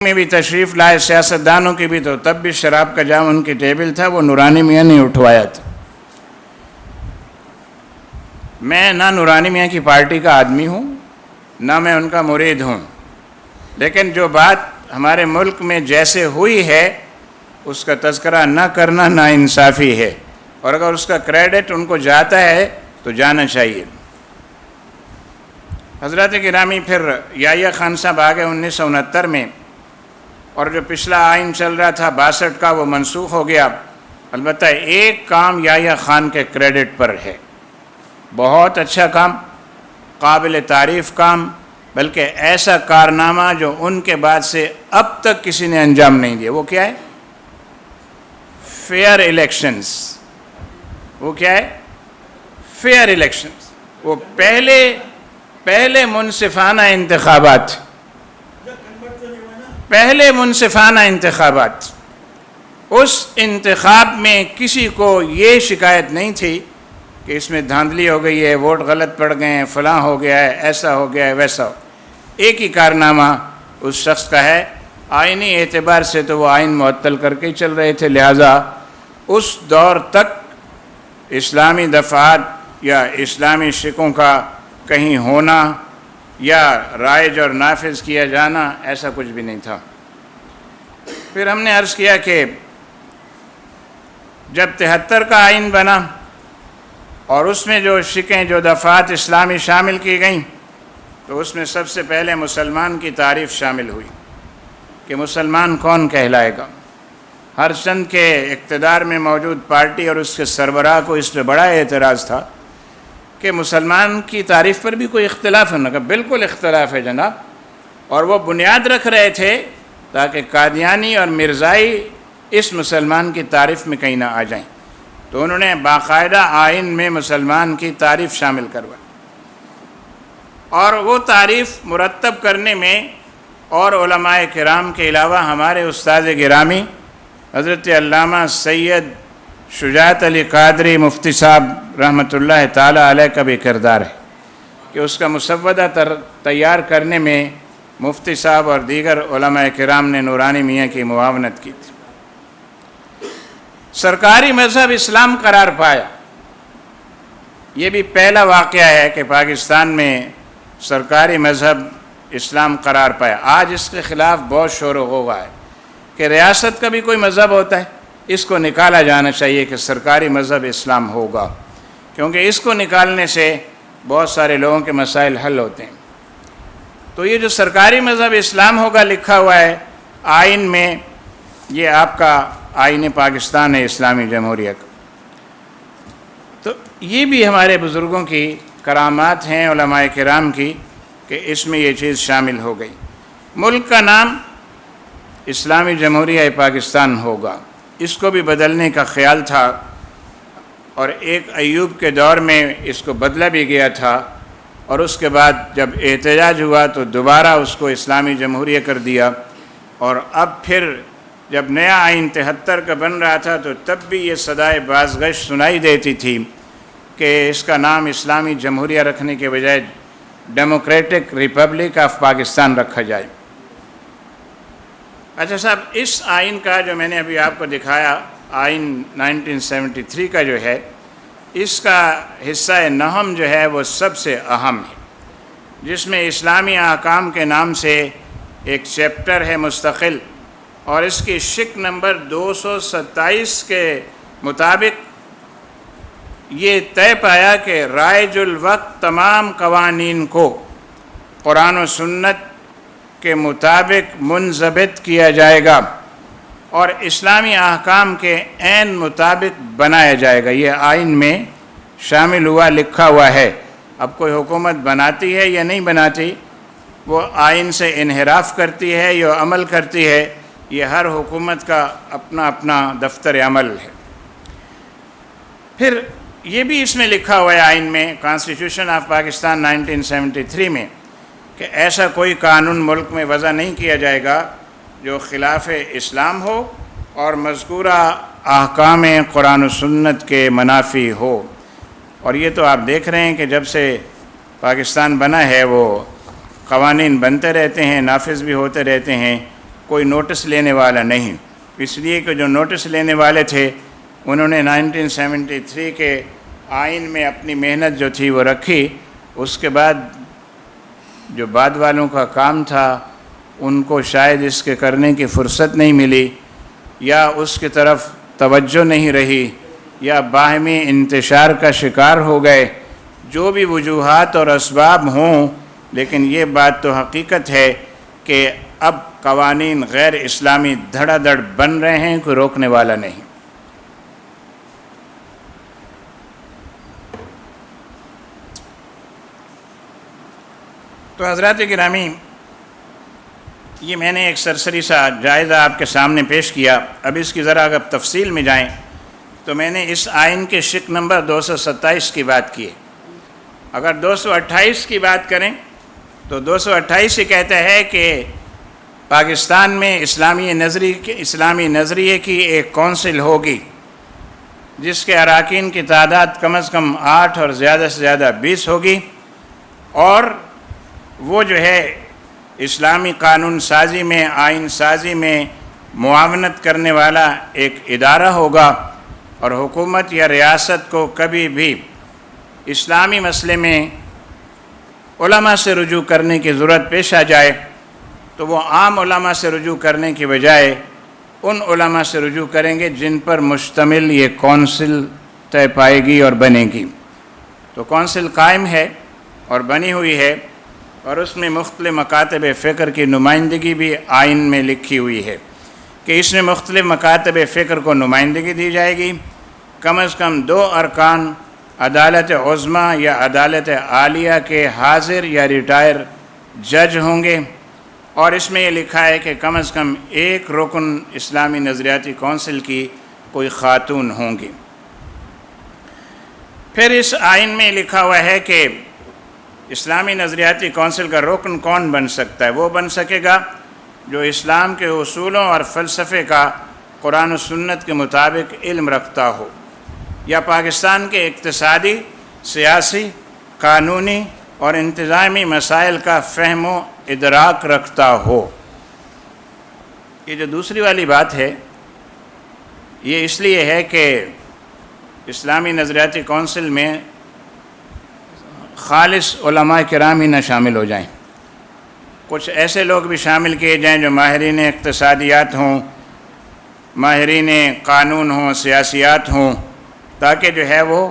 میں بھی تشریف لائے سیاستدانوں کی بھی، تو تب بھی شراب کا جام ان کی ٹیبل تھا، وہ نورانی میاں نے اٹھوایا تھا۔ میں نہ نورانی میاں کی پارٹی کا آدمی ہوں، نہ میں ان کا مرید ہوں، لیکن جو بات ہمارے ملک میں جیسے ہوئی ہے اس کا تذکرہ نہ کرنا ناانصافی ہے، اور اگر اس کا کریڈٹ ان کو جاتا ہے تو جانا چاہیے۔ حضرات گرامی، پھر یحییٰ خان صاحب آگئے 1969 میں، اور جو پچھلا آئین چل رہا تھا 62 کا، وہ منسوخ ہو گیا۔ البتہ ایک کام یحییٰ خان کے کریڈٹ پر ہے، بہت اچھا کام، قابل تعریف کام، بلکہ ایسا کارنامہ جو ان کے بعد سے اب تک کسی نے انجام نہیں دیا۔ وہ کیا ہے؟ Fair elections. وہ کیا ہے؟ Fair elections. وہ پہلے منصفانہ انتخابات، پہلے منصفانہ انتخابات۔ اس انتخاب میں کسی کو یہ شکایت نہیں تھی کہ اس میں دھاندلی ہو گئی ہے، ووٹ غلط پڑ گئے ہیں، فلاں ہو گیا ہے، ایسا ہو گیا ہے، ویسا ہو۔ ایک ہی کارنامہ اس شخص کا ہے، آئینی اعتبار سے تو وہ آئین معطل کر کے چل رہے تھے، لہٰذا اس دور تک اسلامی دفعات یا اسلامی شکوں کا کہیں ہونا یا رائج اور نافذ کیا جانا ایسا کچھ بھی نہیں تھا۔ پھر ہم نے عرض کیا کہ جب 73 کا آئین بنا اور اس میں جو شکیں، جو دفعات اسلامی شامل کی گئیں، تو اس میں سب سے پہلے مسلمان کی تعریف شامل ہوئی کہ مسلمان کون کہلائے گا۔ ہر چند کے اقتدار میں موجود پارٹی اور اس کے سربراہ کو اس پہ بڑا اعتراض تھا کہ مسلمان کی تعریف پر بھی کوئی اختلاف ہے؟ نہ کہ بالکل اختلاف ہے جناب، اور وہ بنیاد رکھ رہے تھے تاکہ قادیانی اور مرزائی اس مسلمان کی تعریف میں کہیں نہ آ جائیں، تو انہوں نے باقاعدہ آئین میں مسلمان کی تعریف شامل کروائی، اور وہ تعریف مرتب کرنے میں اور علماء کرام کے علاوہ ہمارے استاد گرامی حضرت علامہ سید شجاعت علی قادری مفتی صاحب رحمۃ اللہ تعالیٰ علیہ کا بھی کردار ہے کہ اس کا مسودہ تیار کرنے میں مفتی صاحب اور دیگر علماء کرام نے نورانی میاں کی معاونت کی تھی۔ سرکاری مذہب اسلام قرار پایا، یہ بھی پہلا واقعہ ہے کہ پاکستان میں سرکاری مذہب اسلام قرار پایا۔ آج اس کے خلاف بہت شور و غوغا ہے کہ ریاست کا بھی کوئی مذہب ہوتا ہے، اس کو نکالا جانا چاہیے کہ سرکاری مذہب اسلام ہوگا، کیونکہ اس کو نکالنے سے بہت سارے لوگوں کے مسائل حل ہوتے ہیں۔ تو یہ جو سرکاری مذہب اسلام ہوگا لکھا ہوا ہے آئین میں، یہ آپ کا آئین پاکستان ہے، اسلامی جمہوریہ کا۔ تو یہ بھی ہمارے بزرگوں کی کرامات ہیں، علماء کرام کی، کہ اس میں یہ چیز شامل ہو گئی۔ ملک کا نام اسلامی جمہوریہ پاکستان ہوگا، اس کو بھی بدلنے کا خیال تھا، اور ایک ایوب کے دور میں اس کو بدلا بھی گیا تھا، اور اس کے بعد جب احتجاج ہوا تو دوبارہ اس کو اسلامی جمہوریہ کر دیا، اور اب پھر جب نیا آئین 73 کا بن رہا تھا تو تب بھی یہ صدائے بازگشت سنائی دیتی تھی کہ اس کا نام اسلامی جمہوریہ رکھنے کے بجائے ڈیموکریٹک ریپبلک آف پاکستان رکھا جائے۔ اچھا صاحب، اس آئین کا جو میں نے ابھی آپ کو دکھایا، آئین 1973 کا جو ہے، اس کا حصہ نہم جو ہے وہ سب سے اہم ہے، جس میں اسلامی احکام کے نام سے ایک چیپٹر ہے مستقل، اور اس کی شک نمبر 227 کے مطابق یہ طے پایا کہ رائج الوقت تمام قوانین کو قرآن و سنت کے مطابق منضبط کیا جائے گا اور اسلامی احکام کے عین مطابق بنایا جائے گا۔ یہ آئین میں شامل ہوا، لکھا ہوا ہے۔ اب کوئی حکومت بناتی ہے یا نہیں بناتی، وہ آئین سے انحراف کرتی ہے یا عمل کرتی ہے، یہ ہر حکومت کا اپنا اپنا دفتر عمل ہے۔ پھر یہ بھی اس میں لکھا ہوا ہے آئین میں، کانسٹیٹیوشن آف پاکستان 1973 میں، کہ ایسا کوئی قانون ملک میں وضع نہیں کیا جائے گا جو خلاف اسلام ہو اور مذکورہ احکام قرآن و سنت کے منافی ہو۔ اور یہ تو آپ دیکھ رہے ہیں کہ جب سے پاکستان بنا ہے وہ قوانین بنتے رہتے ہیں، نافذ بھی ہوتے رہتے ہیں، کوئی نوٹس لینے والا نہیں، اس لیے کہ جو نوٹس لینے والے تھے انہوں نے 1973 کے آئین میں اپنی محنت جو تھی وہ رکھی، اس کے بعد جو بعد والوں کا کام تھا ان کو شاید اس کے کرنے کی فرصت نہیں ملی، یا اس کی طرف توجہ نہیں رہی، یا باہمی انتشار کا شکار ہو گئے، جو بھی وجوہات اور اسباب ہوں، لیکن یہ بات تو حقیقت ہے کہ اب قوانین غیر اسلامی دھڑا دھڑ بن رہے ہیں، کوئی روکنے والا نہیں۔ تو حضرات گرامی، یہ میں نے ایک سرسری سا جائزہ آپ کے سامنے پیش کیا۔ اب اس کی ذرا اگر تفصیل میں جائیں تو میں نے اس آئین کے شق نمبر 227 کی بات کی ہے۔ اگر 228 کی بات کریں تو 228 یہ کہتا ہے کہ پاکستان میں اسلامی نظریے کی ایک کونسل ہوگی جس کے اراکین کی تعداد کم از کم 8 اور زیادہ سے زیادہ 20 ہوگی، اور وہ جو ہے اسلامی قانون سازی میں، آئین سازی میں معاونت کرنے والا ایک ادارہ ہوگا، اور حکومت یا ریاست کو کبھی بھی اسلامی مسئلے میں علماء سے رجوع کرنے کی ضرورت پیش آ جائے تو وہ عام علماء سے رجوع کرنے کی بجائے ان علماء سے رجوع کریں گے جن پر مشتمل یہ کونسل طے پائے گی اور بنے گی۔ تو کونسل قائم ہے اور بنی ہوئی ہے، اور اس میں مختلف مکاتب فکر کی نمائندگی بھی آئین میں لکھی ہوئی ہے کہ اس میں مختلف مکاتب فکر کو نمائندگی دی جائے گی۔ کم از کم 2 ارکان عدالت عظمیٰ یا عدالت عالیہ کے حاضر یا ریٹائر جج ہوں گے، اور اس میں یہ لکھا ہے کہ کم از کم 1 رکن اسلامی نظریاتی کونسل کی کوئی خاتون ہوں گی۔ پھر اس آئین میں لکھا ہوا ہے کہ اسلامی نظریاتی کونسل کا رکن کون بن سکتا ہے؟ وہ بن سکے گا جو اسلام کے اصولوں اور فلسفے کا قرآن و سنت کے مطابق علم رکھتا ہو، یا پاکستان کے اقتصادی، سیاسی، قانونی اور انتظامی مسائل کا فہم و ادراک رکھتا ہو۔ یہ جو دوسری والی بات ہے یہ اس لیے ہے کہ اسلامی نظریاتی کونسل میں خالص علماء کرام ہی نہ شامل ہو جائیں، کچھ ایسے لوگ بھی شامل کیے جائیں جو ماہرین اقتصادیات ہوں، ماہرین قانون ہوں، سیاسیات ہوں، تاکہ جو ہے وہ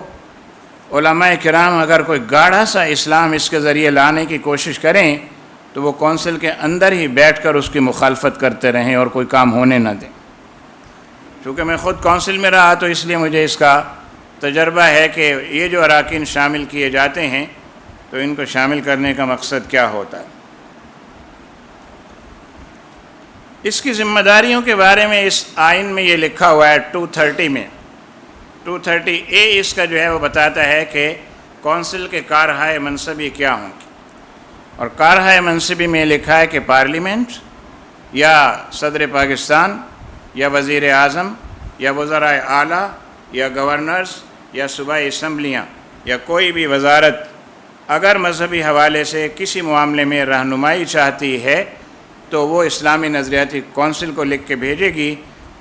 علماء کرام اگر کوئی گاڑھا سا اسلام اس کے ذریعے لانے کی کوشش کریں تو وہ کونسل کے اندر ہی بیٹھ کر اس کی مخالفت کرتے رہیں اور کوئی کام ہونے نہ دیں۔ چونکہ میں خود کونسل میں رہا تو اس لیے مجھے اس کا تجربہ ہے کہ یہ جو اراکین شامل کیے جاتے ہیں تو ان کو شامل کرنے کا مقصد کیا ہوتا ہے۔ اس کی ذمہ داریوں کے بارے میں اس آئین میں یہ لکھا ہوا ہے 230 میں، 230A اس کا جو ہے وہ بتاتا ہے کہ کونسل کے کارہائے منصبی کیا ہوں گی، اور کارہائے منصبی میں لکھا ہے کہ پارلیمنٹ یا صدر پاکستان یا وزیر اعظم یا وزرائے اعلیٰ یا گورنرز یا صوبائی اسمبلیاں یا کوئی بھی وزارت اگر مذہبی حوالے سے کسی معاملے میں رہنمائی چاہتی ہے تو وہ اسلامی نظریاتی کونسل کو لکھ کے بھیجے گی،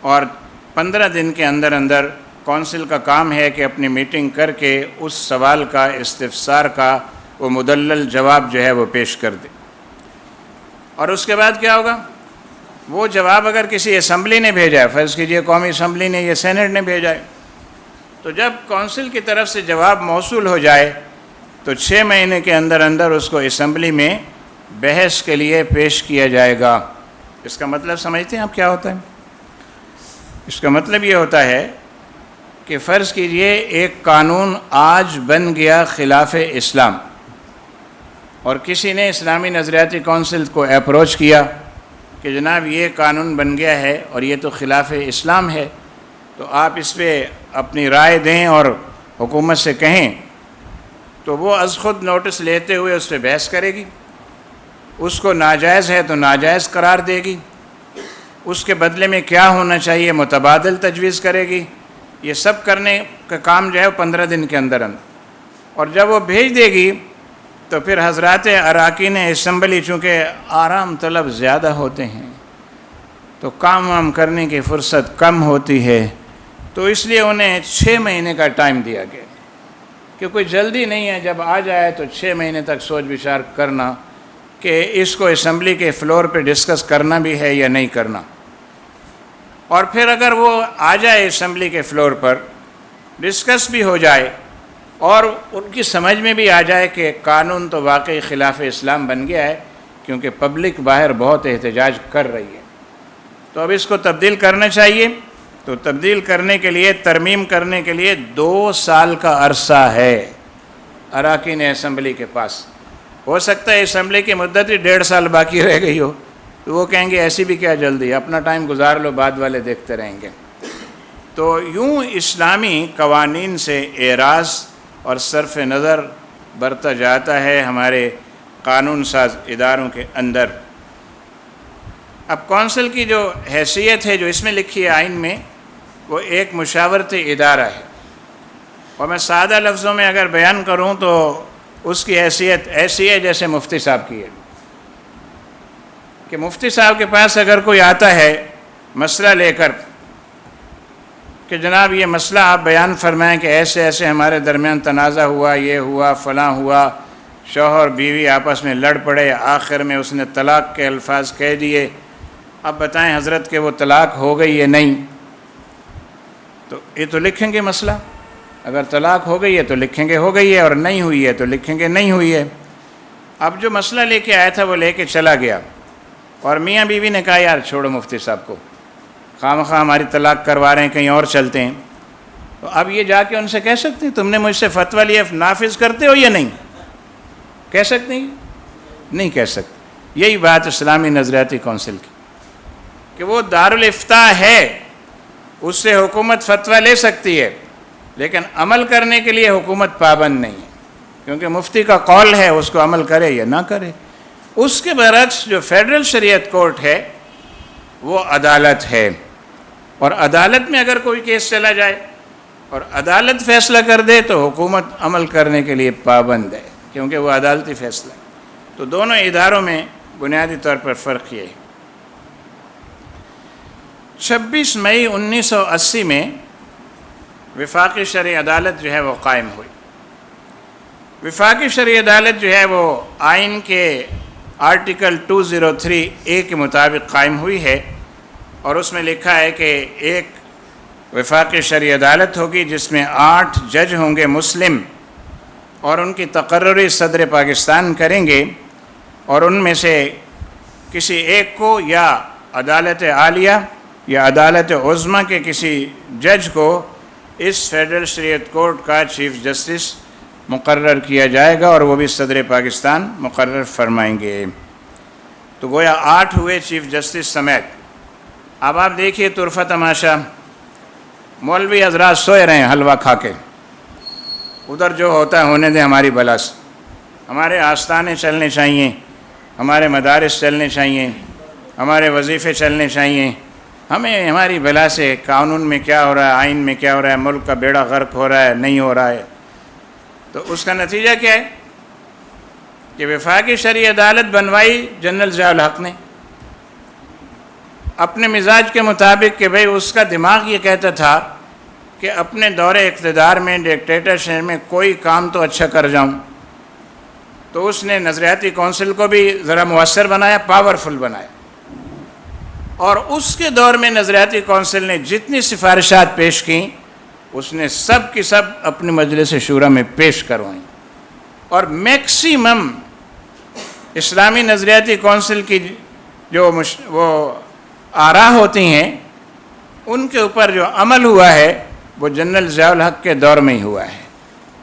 اور 15 دن کے اندر اندر کونسل کا کام ہے کہ اپنی میٹنگ کر کے اس سوال کا، استفسار کا وہ مدلل جواب جو ہے وہ پیش کر دے۔ اور اس کے بعد کیا ہوگا؟ وہ جواب اگر کسی اسمبلی نے بھیجا ہے، فرض کیجئے قومی اسمبلی نے یا سینٹ نے بھیجا ہے، تو جب کونسل کی طرف سے جواب موصول ہو جائے تو 6 مہینے کے اندر اندر اس کو اسمبلی میں بحث کے لیے پیش کیا جائے گا۔ اس کا مطلب سمجھتے ہیں آپ کیا ہوتا ہے؟ اس کا مطلب یہ ہوتا ہے کہ فرض کیجئے ایک قانون آج بن گیا خلاف اسلام، اور کسی نے اسلامی نظریاتی کونسل کو اپروچ کیا کہ جناب یہ قانون بن گیا ہے اور یہ تو خلاف اسلام ہے، تو آپ اس پہ اپنی رائے دیں اور حکومت سے کہیں، تو وہ از خود نوٹس لیتے ہوئے اس پہ بحث کرے گی، اس کو ناجائز ہے تو ناجائز قرار دے گی، اس کے بدلے میں کیا ہونا چاہیے متبادل تجویز کرے گی۔ یہ سب کرنے کا کام جو ہے 15 دن کے اندر اندر، اور جب وہ بھیج دے گی تو پھر حضرات اراکین اسمبلی چونکہ آرام طلب زیادہ ہوتے ہیں، تو کام وام کرنے کی فرصت کم ہوتی ہے، تو اس لیے انہیں 6 مہینے کا ٹائم دیا گیا کہ کوئی جلدی نہیں ہے، جب آ جائے تو 6 مہینے تک سوچ بچار کرنا کہ اس کو اسمبلی کے فلور پہ ڈسکس کرنا بھی ہے یا نہیں کرنا، اور پھر اگر وہ آ جائے اسمبلی کے فلور پر ڈسکس بھی ہو جائے اور ان کی سمجھ میں بھی آ جائے کہ قانون تو واقعی خلاف اسلام بن گیا ہے، کیونکہ پبلک باہر بہت احتجاج کر رہی ہے، تو اب اس کو تبدیل کرنا چاہیے، تو تبدیل کرنے کے لیے، ترمیم کرنے کے لیے 2 سال کا عرصہ ہے اراکین اسمبلی کے پاس۔ ہو سکتا ہے اسمبلی کی مدت ہی 1.5 سال باقی رہ گئی ہو، تو وہ کہیں گے ایسی بھی کیا جلدی، اپنا ٹائم گزار لو، بعد والے دیکھتے رہیں گے۔ تو یوں اسلامی قوانین سے اعراض اور صرف نظر برتا جاتا ہے ہمارے قانون ساز اداروں کے اندر۔ اب کونسل کی جو حیثیت ہے جو اس میں لکھی ہے آئین میں، وہ ایک مشاورتی ادارہ ہے، اور میں سادہ لفظوں میں اگر بیان کروں تو اس کی حیثیت ایسی ہے جیسے مفتی صاحب کی ہے، کہ مفتی صاحب کے پاس اگر کوئی آتا ہے مسئلہ لے کر کہ جناب یہ مسئلہ آپ بیان فرمائیں کہ ایسے ایسے ہمارے درمیان تنازع ہوا، یہ ہوا، فلاں ہوا، شوہر بیوی آپس میں لڑ پڑے، آخر میں اس نے طلاق کے الفاظ کہہ دیے، اب بتائیں حضرت کہ وہ طلاق ہو گئی یا نہیں، تو یہ تو لکھیں گے مسئلہ، اگر طلاق ہو گئی ہے تو لکھیں گے ہو گئی ہے، اور نہیں ہوئی ہے تو لکھیں گے نہیں ہوئی ہے۔ اب جو مسئلہ لے کے آیا تھا وہ لے کے چلا گیا، اور میاں بیوی نے کہا یار چھوڑو مفتی صاحب کو، خواہ ہماری طلاق کروا رہے ہیں، کہیں اور چلتے ہیں، تو اب یہ جا کے ان سے کہہ سکتے ہیں تم نے مجھ سے فتویٰ لیا، نافذ کرتے ہو یا نہیں؟ کہہ سکتے ہیں؟ نہیں کہہ سکتے۔ یہی بات اسلامی نظریاتی کونسل کی، کہ وہ دارالافتاء ہے، اس سے حکومت فتویٰ لے سکتی ہے، لیکن عمل کرنے کے لیے حکومت پابند نہیں ہے، کیونکہ مفتی کا قول ہے، اس کو عمل کرے یا نہ کرے۔ اس کے برعکس جو فیڈرل شریعت کورٹ ہے وہ عدالت ہے، اور عدالت میں اگر کوئی کیس چلا جائے اور عدالت فیصلہ کر دے تو حکومت عمل کرنے کے لیے پابند ہے، کیونکہ وہ عدالتی فیصلہ ہے۔ تو دونوں اداروں میں بنیادی طور پر فرق یہ ہے۔ 26 مئی 1980 میں وفاقی شرعی عدالت جو ہے وہ قائم ہوئی۔ وفاقی شرعی عدالت جو ہے وہ آئین کے آرٹیکل 203A کے مطابق قائم ہوئی ہے، اور اس میں لکھا ہے کہ ایک وفاقی شرعی عدالت ہوگی جس میں 8 جج ہوں گے مسلم، اور ان کی تقرری صدر پاکستان کریں گے، اور ان میں سے کسی ایک کو یا عدالت عالیہ یا عدالت عظمیٰ کے کسی جج کو اس فیڈرل شریعت کورٹ کا چیف جسٹس مقرر کیا جائے گا، اور وہ بھی صدر پاکستان مقرر فرمائیں گے۔ تو گویا 8 ہوئے چیف جسٹس سمیت۔ اب آپ دیکھیے طرفہ تماشا، مولوی حضرات سوئے رہے ہیں حلوہ کھا کے، ادھر جو ہوتا ہے ہونے دیں ہماری بلا سے، ہمارے آستانے چلنے چاہیے، ہمارے مدارس چلنے چاہیے، ہمارے وظیفے چلنے چاہیے، ہمیں ہماری بلا سے قانون میں کیا ہو رہا ہے، آئین میں کیا ہو رہا ہے، ملک کا بیڑا غرق ہو رہا ہے نہیں ہو رہا ہے۔ تو اس کا نتیجہ کیا ہے کہ وفاقی شرعی عدالت بنوائی جنرل ضیاء الحق نے اپنے مزاج کے مطابق، کہ بھئی اس کا دماغ یہ کہتا تھا کہ اپنے دور اقتدار میں ڈکٹیٹرشپ میں کوئی کام تو اچھا کر جاؤں، تو اس نے نظریاتی کونسل کو بھی ذرا مؤثر بنایا، پاورفل بنایا، اور اس کے دور میں نظریاتی کونسل نے جتنی سفارشات پیش کیں اس نے سب کی سب اپنے مجلس شورا میں پیش کروائیں، اور میکسیمم اسلامی نظریاتی کونسل کی جو وہ آراء ہوتی ہیں ان کے اوپر جو عمل ہوا ہے وہ جنرل ضیاء الحق کے دور میں ہی ہوا ہے،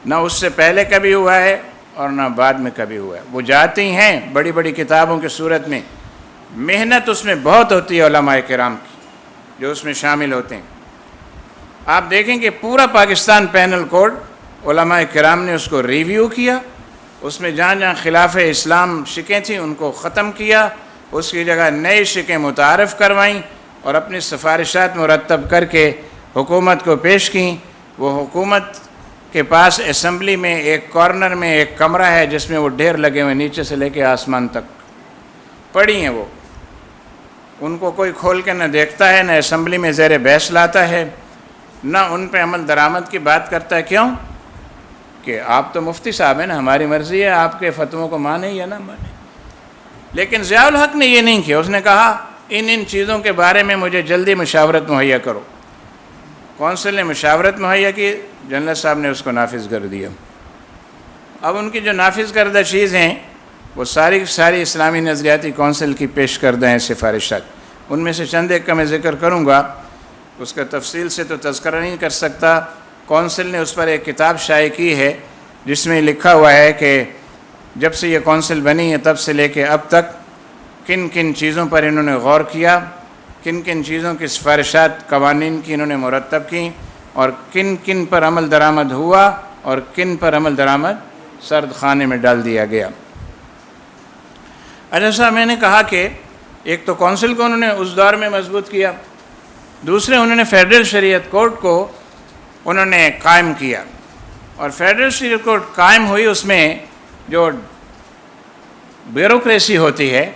نہ اس سے پہلے کبھی ہوا ہے اور نہ بعد میں کبھی ہوا ہے۔ وہ جاتی ہیں بڑی بڑی کتابوں کی صورت میں، محنت اس میں بہت ہوتی ہے علماء کرام کی جو اس میں شامل ہوتے ہیں۔ آپ دیکھیں کہ پورا پاکستان پینل کوڈ علماء کرام نے اس کو ریویو کیا، اس میں جہاں جہاں خلاف اسلام شکیں تھیں ان کو ختم کیا، اس کی جگہ نئی شکیں متعارف کروائیں، اور اپنی سفارشات مرتب کر کے حکومت کو پیش کیں۔ وہ حکومت کے پاس اسمبلی میں ایک کارنر میں ایک کمرہ ہے جس میں وہ ڈھیر لگے ہوئے نیچے سے لے کے آسمان تک پڑی ہیں وہ، ان کو کوئی کھول کے نہ دیکھتا ہے، نہ اسمبلی میں زیر بحث لاتا ہے، نہ ان پہ عمل درآمد کی بات کرتا ہے۔ کیوں؟ کہ آپ تو مفتی صاحب ہیں نا، ہماری مرضی ہے، آپ کے فتووں کو مانیں یا نہ مانیں۔ لیکن ضیاء الحق نے یہ نہیں کیا، اس نے کہا ان چیزوں کے بارے میں مجھے جلدی مشاورت مہیا کرو۔ کونسل نے مشاورت مہیا کی، جنرل صاحب نے اس کو نافذ کر دیا۔ اب ان کی جو نافذ کردہ چیز ہیں وہ ساری اسلامی نظریاتی کونسل کی پیش کردہ ہیں سفارشات۔ ان میں سے چند ایک کا میں ذکر کروں گا، اس کا تفصیل سے تو تذکرہ نہیں کر سکتا۔ کونسل نے اس پر ایک کتاب شائع کی ہے جس میں لکھا ہوا ہے کہ جب سے یہ کونسل بنی ہے تب سے لے کے اب تک کن کن چیزوں پر انہوں نے غور کیا، کن کن چیزوں کی سفارشات قوانین کی انہوں نے مرتب کی، اور کن کن پر عمل درآمد ہوا اور کن پر عمل درآمد سرد خانے میں ڈال دیا گیا۔ اچھا صاحب، میں نے کہا کہ ایک تو کونسل کو انہوں نے اس دور میں مضبوط کیا، دوسرے انہوں نے فیڈرل شریعت کورٹ کو انہوں نے قائم کیا، اور فیڈرل شریعت کورٹ قائم ہوئی، اس میں جو بیوروکریسی ہوتی ہے،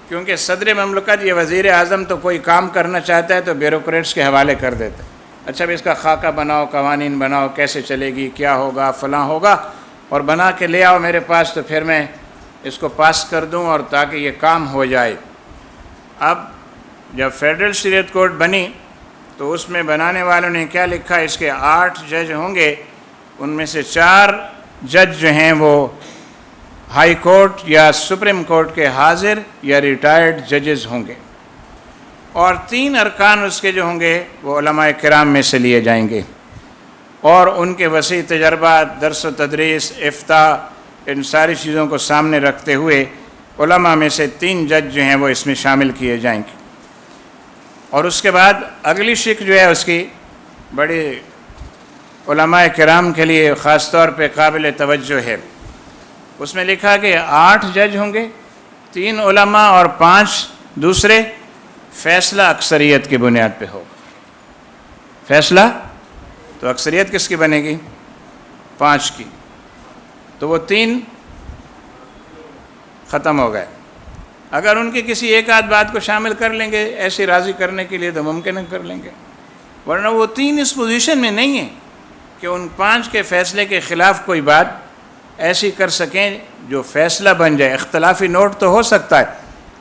کیونکہ صدر مملکت یا وزیر اعظم تو کوئی کام کرنا چاہتا ہے تو بیوروکریٹس کے حوالے کر دیتا ہے۔ اچھا بھی اس کا خاکہ بناؤ، قوانین بناؤ، کیسے چلے گی، کیا ہوگا، فلاں ہوگا، اور بنا کے لے آؤ میرے پاس تو پھر میں اس کو پاس کر دوں اور تاکہ یہ کام ہو جائے۔ اب جب فیڈرل شریعت کورٹ بنی تو اس میں بنانے والوں نے کیا لکھا، اس کے 8 جج ہوں گے، ان میں سے 4 جج جو ہیں وہ ہائی کورٹ یا سپریم کورٹ کے حاضر یا ریٹائرڈ ججز ہوں گے، اور 3 ارکان اس کے جو ہوں گے وہ علماء کرام میں سے لیے جائیں گے، اور ان کے وسیع تجربہ، درس و تدریس، افتاء، ان ساری چیزوں کو سامنے رکھتے ہوئے علماء میں سے 3 جج جو ہیں وہ اس میں شامل کیے جائیں گے۔ اور اس کے بعد اگلی شق جو ہے اس کی بڑی علماء کرام کے لیے خاص طور پہ قابل توجہ ہے۔ اس میں لکھا کہ 8 جج ہوں گے، 3 علماء اور 5 دوسرے، فیصلہ اکثریت کی بنیاد پہ ہوگا۔ فیصلہ تو اکثریت کس کی بنے گی؟ 5 کی، تو وہ 3 ختم ہو گئے۔ اگر ان کی کسی ایک آدھ بات کو شامل کر لیں گے ایسے راضی کرنے کے لیے تو ممکن ہے کر لیں گے، ورنہ وہ 3 اس پوزیشن میں نہیں ہیں کہ ان 5 کے فیصلے کے خلاف کوئی بات ایسی کر سکیں جو فیصلہ بن جائے۔ اختلافی نوٹ تو ہو سکتا ہے،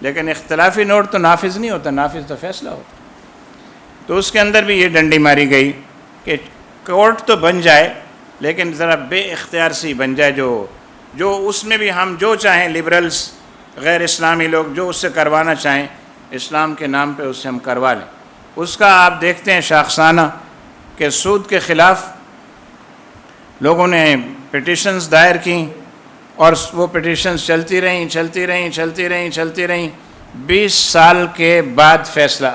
لیکن اختلافی نوٹ تو نافذ نہیں ہوتا، نافذ تو فیصلہ ہوتا۔ تو اس کے اندر بھی یہ ڈنڈی ماری گئی کہ کورٹ تو بن جائے لیکن ذرا بے اختیار سی بن جائے، جو اس میں بھی ہم جو چاہیں، لبرلز، غیر اسلامی لوگ جو اس سے کروانا چاہیں، اسلام کے نام پہ اس سے ہم کروا لیں۔ اس کا آپ دیکھتے ہیں شاخسانہ کہ سود کے خلاف لوگوں نے پٹیشنز دائر کیں، اور وہ پٹیشنز چلتی رہیں 20 سال کے بعد فیصلہ